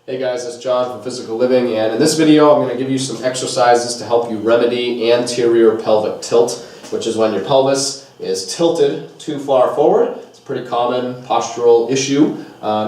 Hey guys, it's John from Physical Living, and in this video I'm going to give you some exercises to help you remedy anterior pelvic tilt, which is when your pelvis is tilted too far forward. It's a pretty common postural issue,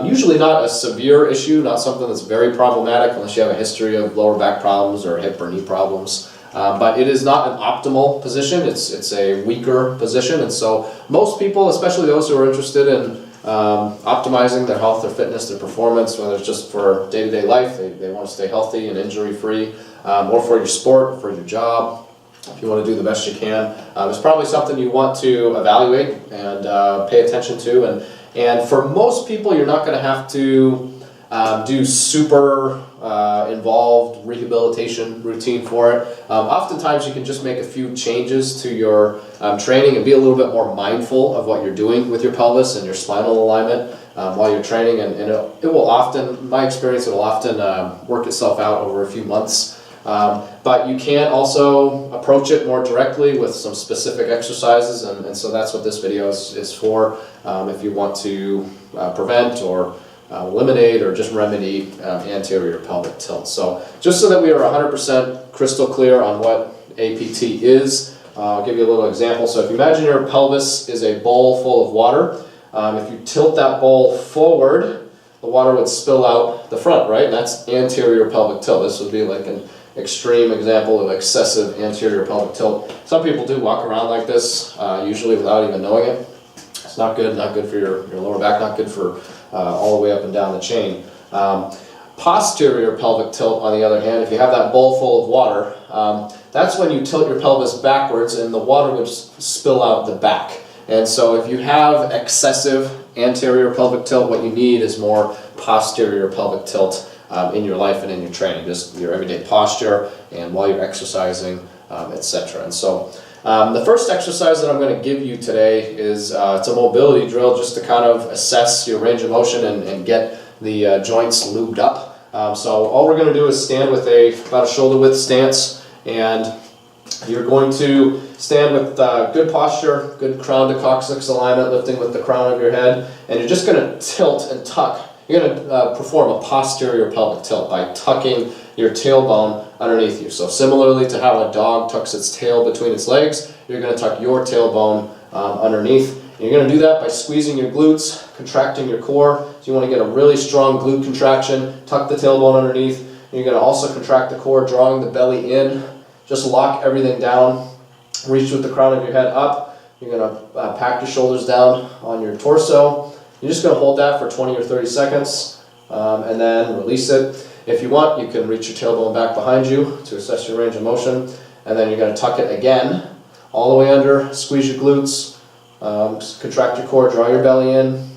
usually not a severe issue, not something that's very problematic unless you have a history of lower back problems or hip or knee problems. But it is not an optimal position. It's a weaker position, and so most people, especially those who are interested in optimizing their health, their fitness, their performance, whether it's just for day-to-day life, they want to stay healthy and injury-free, or for your sport, for your job, if you want to do the best you can. It's probably something you want to evaluate and pay attention to. And for most people, you're not going to have to do super involved rehabilitation routine for it. Oftentimes you can just make a few changes to your training and be a little bit more mindful of what you're doing with your pelvis and your spinal alignment while you're training, and it will often, in my experience, it will often work itself out over a few months. But you can also approach it more directly with some specific exercises, and so that's what this video is for, if you want to prevent or eliminate or just remedy anterior pelvic tilt. So just so that we are 100% crystal clear on what APT is, I'll give you a little example. So if you imagine your pelvis is a bowl full of water, if you tilt that bowl forward, the water would spill out the front, right? And that's anterior pelvic tilt. This would be like an extreme example of excessive anterior pelvic tilt. Some people do walk around like this, usually without even knowing it. It's not good for your lower back, not good for all the way up and down the chain. Posterior pelvic tilt, on the other hand, if you have that bowl full of water, that's when you tilt your pelvis backwards and the water would spill out the back. And so if you have excessive anterior pelvic tilt, what you need is more posterior pelvic tilt in your life and in your training, just your everyday posture and while you're exercising, etc. And so the first exercise that I'm going to give you today is it's a mobility drill just to kind of assess your range of motion and get the joints lubed up. So all we're going to do is stand with about a shoulder width stance, and you're going to stand with good posture, good crown to coccyx alignment, lifting with the crown of your head, and you're just going to tilt and tuck. You're going to perform a posterior pelvic tilt by tucking your tailbone underneath you. So similarly to how a dog tucks its tail between its legs, you're going to tuck your tailbone underneath. And you're going to do that by squeezing your glutes, contracting your core. So you want to get a really strong glute contraction, tuck the tailbone underneath. And you're going to also contract the core, drawing the belly in. Just lock everything down. Reach with the crown of your head up. You're going to pack your shoulders down on your torso. You're just going to hold that for 20 or 30 seconds and then release it. If you want, you can reach your tailbone back behind you to assess your range of motion, and then you're going to tuck it again all the way under, squeeze your glutes, contract your core, draw your belly in,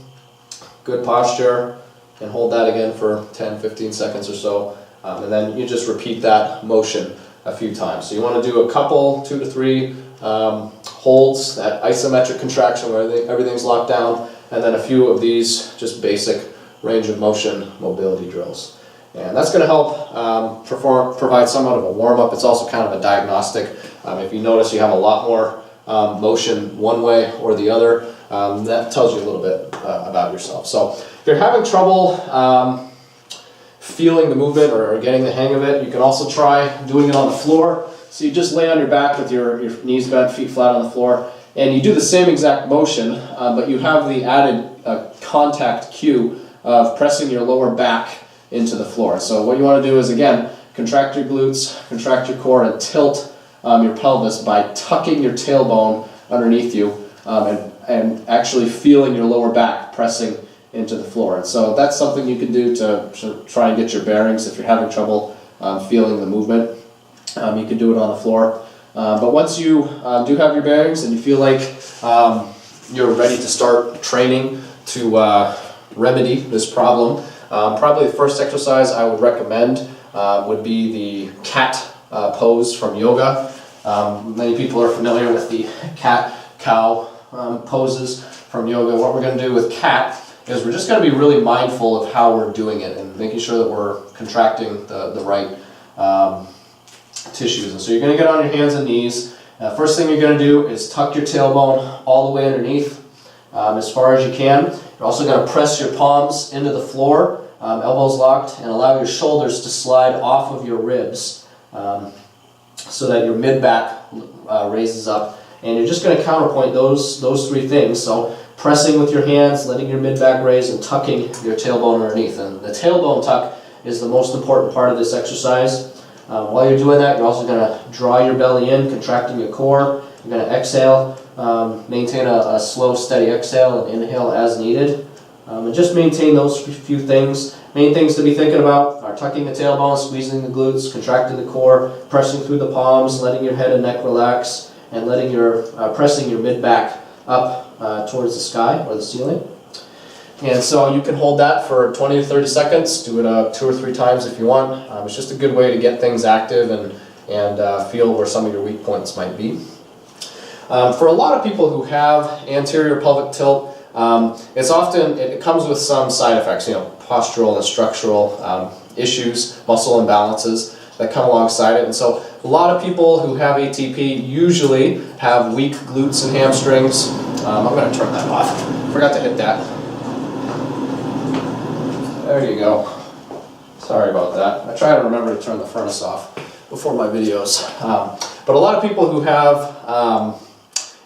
good posture, and hold that again for 10-15 seconds or so, and then you just repeat that motion a few times. So you want to do a couple, 2 to 3 holds, that isometric contraction where everything's locked down, and then a few of these just basic range of motion mobility drills. And that's going to help provide somewhat of a warm-up. It's also kind of a diagnostic. If you notice you have a lot more motion one way or the other, that tells you a little bit about yourself. So if you're having trouble feeling the movement or getting the hang of it, you can also try doing it on the floor. So you just lay on your back with your knees bent, feet flat on the floor, and you do the same exact motion, but you have the added contact cue of pressing your lower back into the floor. So what you want to do is, again, contract your glutes, contract your core, and tilt your pelvis by tucking your tailbone underneath you and actually feeling your lower back pressing into the floor. And so that's something you can do to try and get your bearings if you're having trouble feeling the movement. You can do it on the floor. But once you do have your bearings and you feel like you're ready to start training to remedy this problem, probably the first exercise I would recommend would be the cat pose from yoga. Many people are familiar with the cat-cow poses from yoga. What we're going to do with cat is we're just going to be really mindful of how we're doing it and making sure that we're contracting the right tissues. And so you're going to get on your hands and knees. First thing you're going to do is tuck your tailbone all the way underneath as far as you can. You're also going to press your palms into the floor elbows locked, and allow your shoulders to slide off of your ribs so that your mid-back raises up. And you're just going to counterpoint those three things. So pressing with your hands, letting your mid-back raise, and tucking your tailbone underneath. And the tailbone tuck is the most important part of this exercise. While you're doing that, you're also going to draw your belly in, contracting your core. You're going to exhale, maintain a slow, steady exhale, and inhale as needed. And just maintain those few things. Main things to be thinking about are tucking the tailbone, squeezing the glutes, contracting the core, pressing through the palms, letting your head and neck relax, and letting pressing your mid-back up towards the sky or the ceiling. And so you can hold that for 20 to 30 seconds. Do it 2 or 3 times if you want. It's just a good way to get things active and feel where some of your weak points might be. For a lot of people who have anterior pelvic tilt, it comes with some side effects, postural and structural issues, muscle imbalances that come alongside it. And so a lot of people who have ATP usually have weak glutes and hamstrings. I'm going to turn that off. Forgot to hit that. There you go. Sorry about that. I try to remember to turn the furnace off before my videos. But a lot of people who have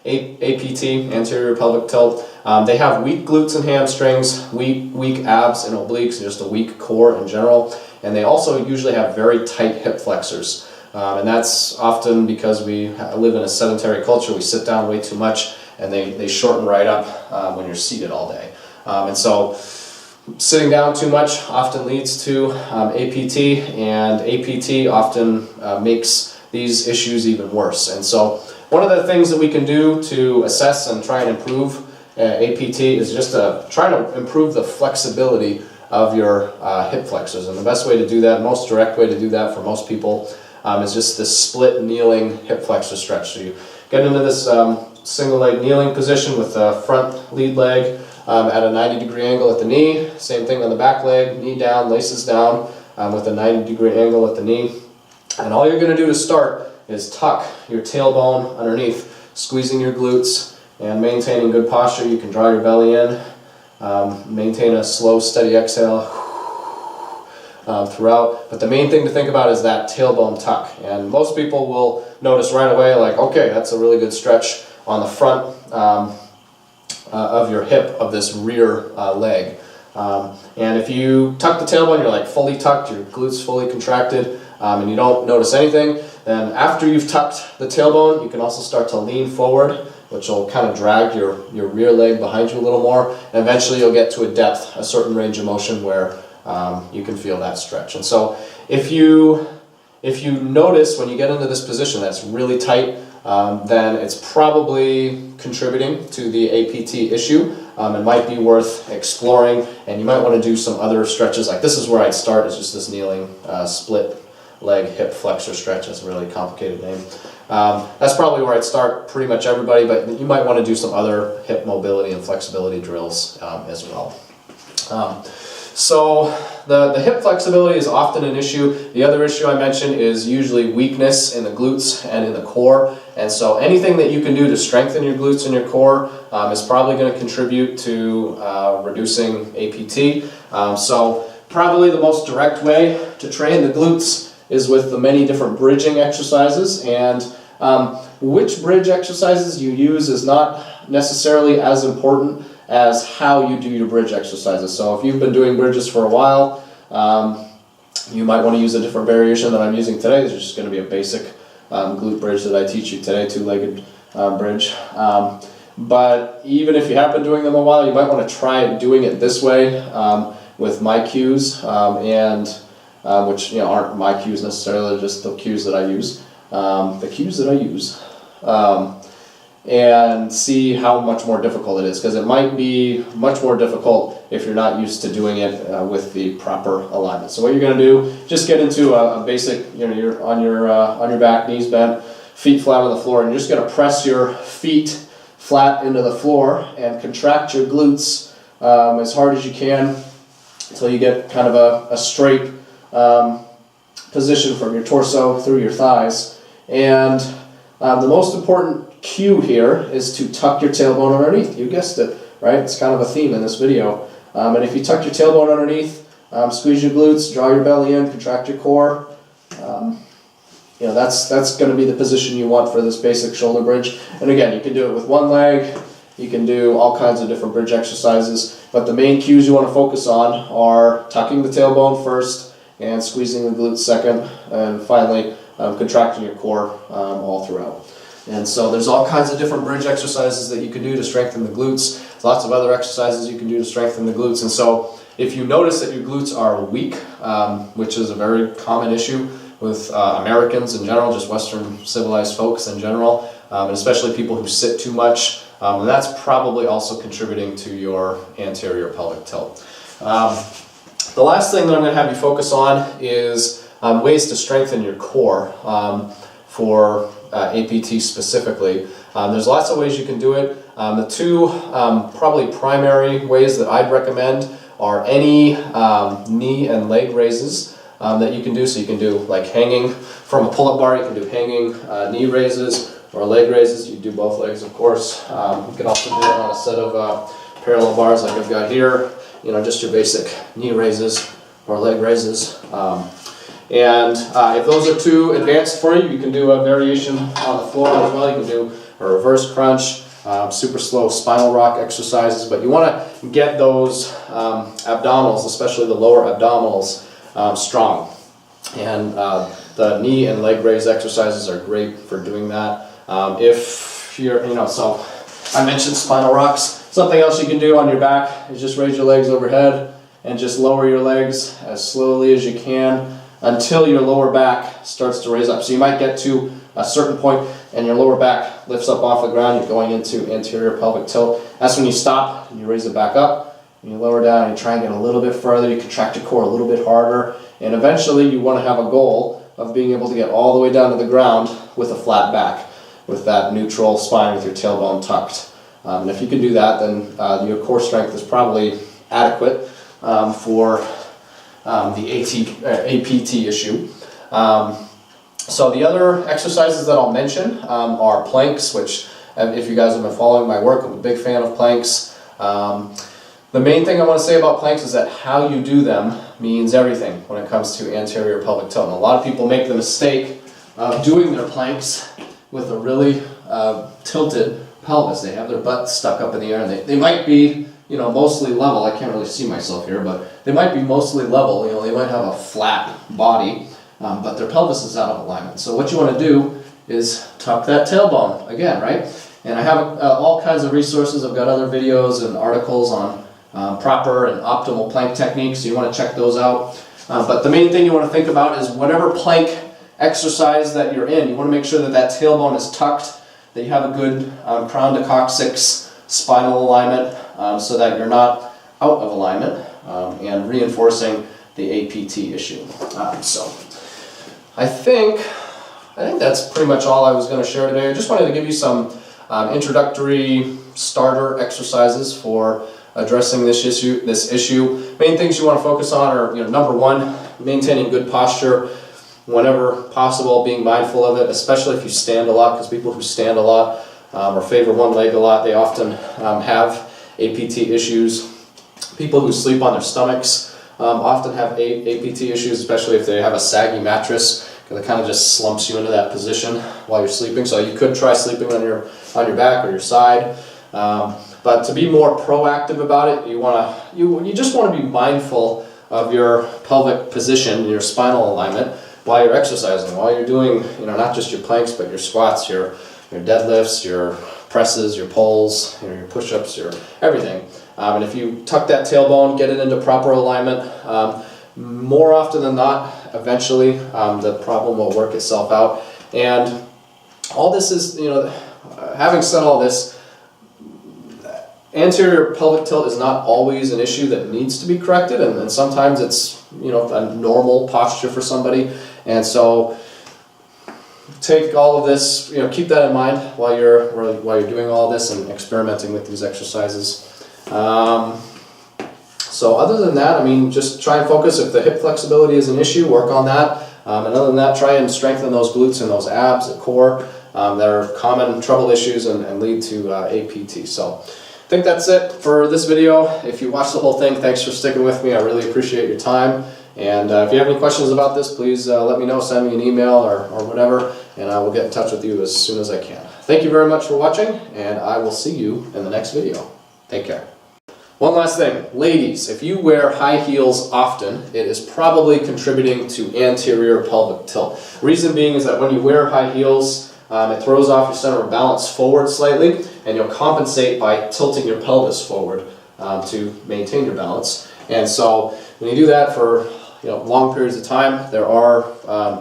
APT, anterior pelvic tilt, they have weak glutes and hamstrings, weak abs and obliques, and just a weak core in general. And they also usually have very tight hip flexors. And that's often because we live in a sedentary culture. We sit down way too much, and they shorten right up when you're seated all day. And so sitting down too much often leads to APT, and APT often makes these issues even worse. And so one of the things that we can do to assess and try and improve APT is just to try to improve the flexibility of your hip flexors. And the best way to do that, most direct way to do that for most people, is just this split kneeling hip flexor stretch. So you get into this single leg kneeling position with the front lead leg at a 90-degree angle at the knee. Same thing on the back leg, knee down, laces down with a 90-degree angle at the knee. And all you're going to do to start is tuck your tailbone underneath, squeezing your glutes and maintaining good posture. You can draw your belly in, maintain a slow, steady exhale throughout. But the main thing to think about is that tailbone tuck. And most people will notice right away, like, okay, that's a really good stretch on the front of your hip of this rear leg. And if you tuck the tailbone, you're like fully tucked, your glutes fully contracted, and you don't notice anything, then after you've tucked the tailbone, you can also start to lean forward, which will kind of drag your rear leg behind you a little more, and eventually you'll get to a depth, a certain range of motion where you can feel that stretch. And so if you notice when you get into this position that's really tight, then it's probably contributing to the APT issue. It might be worth exploring, and you might want to do some other stretches. Like this is where I'd start, is just this kneeling split leg hip flexor stretch. That's a really complicated name. That's probably where I'd start pretty much everybody, but you might want to do some other hip mobility and flexibility drills as well. So the hip flexibility is often an issue. The other issue I mentioned is usually weakness in the glutes and in the core. And so anything that you can do to strengthen your glutes and your core is probably going to contribute to reducing APT. So probably the most direct way to train the glutes is with the many different bridging exercises. And which bridge exercises you use is not necessarily as important as how you do your bridge exercises. So if you've been doing bridges for a while, you might want to use a different variation than I'm using today. This is just going to be a basic glute bridge that I teach you today, two-legged bridge. But even if you have been doing them a while, you might want to try doing it this way with my cues, which aren't my cues necessarily, they're just the cues that I use. And see how much more difficult it is, because it might be much more difficult if you're not used to doing it with the proper alignment. So what you're going to do, just get into a basic, you're on your back, knees bent, feet flat on the floor, and you're just going to press your feet flat into the floor and contract your glutes as hard as you can until you get kind of a straight position from your torso through your thighs. And the most important cue here is to tuck your tailbone underneath. You guessed it, right? It's kind of a theme in this video. And if you tuck your tailbone underneath, Squeeze your glutes, draw your belly in, contract your core. You know, that's going to be the position you want for this basic shoulder bridge. And again, you can do it with one leg. You can do all kinds of different bridge exercises. But the main cues you want to focus on are tucking the tailbone first and squeezing the glutes second, and finally contracting your core all throughout. And so there's all kinds of different bridge exercises that you can do to strengthen the glutes. There's lots of other exercises you can do to strengthen the glutes. And so if you notice that your glutes are weak, which is a very common issue with Americans in general, just Western civilized folks in general, and especially people who sit too much, and that's probably also contributing to your anterior pelvic tilt. The last thing that I'm going to have you focus on is ways to strengthen your core for APT specifically. There's lots of ways you can do it. The two probably primary ways that I'd recommend are any knee and leg raises that you can do. So you can do like hanging from a pull-up bar, you can do hanging knee raises or leg raises. You do both legs, of course. You can also do it on a set of parallel bars like I've got here. You know, just your basic knee raises or leg raises. And if those are too advanced for you, you can do a variation on the floor as well. You can do a reverse crunch, super slow spinal rock exercises, but you want to get those abdominals, especially the lower abdominals, strong. And the knee and leg raise exercises are great for doing that. If you're, you know, so I mentioned spinal rocks. Something else you can do on your back is just raise your legs overhead and just lower your legs as slowly as you can until your lower back starts to raise up. So you might get to a certain point and your lower back lifts up off the ground, you're going into anterior pelvic tilt. That's when you stop and you raise it back up, and you lower down and you try and get a little bit further, you contract your core a little bit harder, and eventually you want to have a goal of being able to get all the way down to the ground with a flat back, with that neutral spine with your tailbone tucked. And if you can do that, then your core strength is probably adequate for the APT issue. So the other exercises that I'll mention are planks, which if you guys have been following my work, I'm a big fan of planks. The main thing I want to say about planks is that how you do them means everything when it comes to anterior pelvic tilt. And a lot of people make the mistake of doing their planks with a really tilted pelvis. They have their butt stuck up in the air, and they might be, you know, mostly level. I can't really see myself here, but they might be mostly level. You know, they might have a flat body, but their pelvis is out of alignment. So what you want to do is tuck that tailbone again, right? And I have all kinds of resources. I've got other videos and articles on proper and optimal plank techniques, so you want to check those out. But the main thing you want to think about is whatever plank exercise that you're in, you want to make sure that that tailbone is tucked, that you have a good crown to coccyx spinal alignment, so that you're not out of alignment, and reinforcing the APT issue. So I think that's pretty much all I was going to share today. I just wanted to give you some introductory starter exercises for addressing this issue. Main things you want to focus on are, you know, number one, maintaining good posture whenever possible, being mindful of it, especially if you stand a lot, because people who stand a lot or favor one leg a lot, they often have APT issues. People who sleep on their stomachs often have APT issues, especially if they have a saggy mattress, because it kind of just slumps you into that position while you're sleeping. So you could try sleeping on your back or your side. But to be more proactive about it, you just want to be mindful of your pelvic position, your spinal alignment while you're exercising, while you're doing, you know, not just your planks, but your squats, your deadlifts, your presses, your pulls, you know, your push-ups, your everything. And if you tuck that tailbone, get it into proper alignment, more often than not, eventually the problem will work itself out. And all this is, you know, having said all this, anterior pelvic tilt is not always an issue that needs to be corrected, and sometimes it's, you know, a normal posture for somebody. And so take all of this, you know, keep that in mind while you're doing all this and experimenting with these exercises. So other than that, I mean, just try and focus. If the hip flexibility is an issue, work on that. And other than that, try and strengthen those glutes and those abs, the core, that are common trouble issues and lead to APT. So I think that's it for this video. If you watched the whole thing, thanks for sticking with me. I really appreciate your time. And if you have any questions about this, please let me know. Send me an email or whatever, and I will get in touch with you as soon as I can. Thank you very much for watching, and I will see you in the next video. Take care. One last thing. Ladies, if you wear high heels often, it is probably contributing to anterior pelvic tilt. Reason being is that when you wear high heels, it throws off your center of balance forward slightly, and you'll compensate by tilting your pelvis forward to maintain your balance. And so when you do that for long periods of time, there are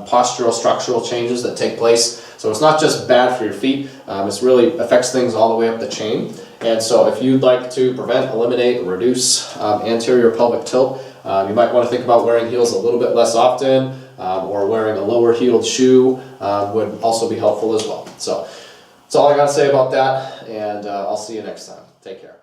postural structural changes that take place. So it's not just bad for your feet, it really affects things all the way up the chain. And so if you'd like to prevent, eliminate, or reduce anterior pelvic tilt, you might want to think about wearing heels a little bit less often, or wearing a lower heeled shoe would also be helpful as well. So that's all I got to say about that, and I'll see you next time. Take care.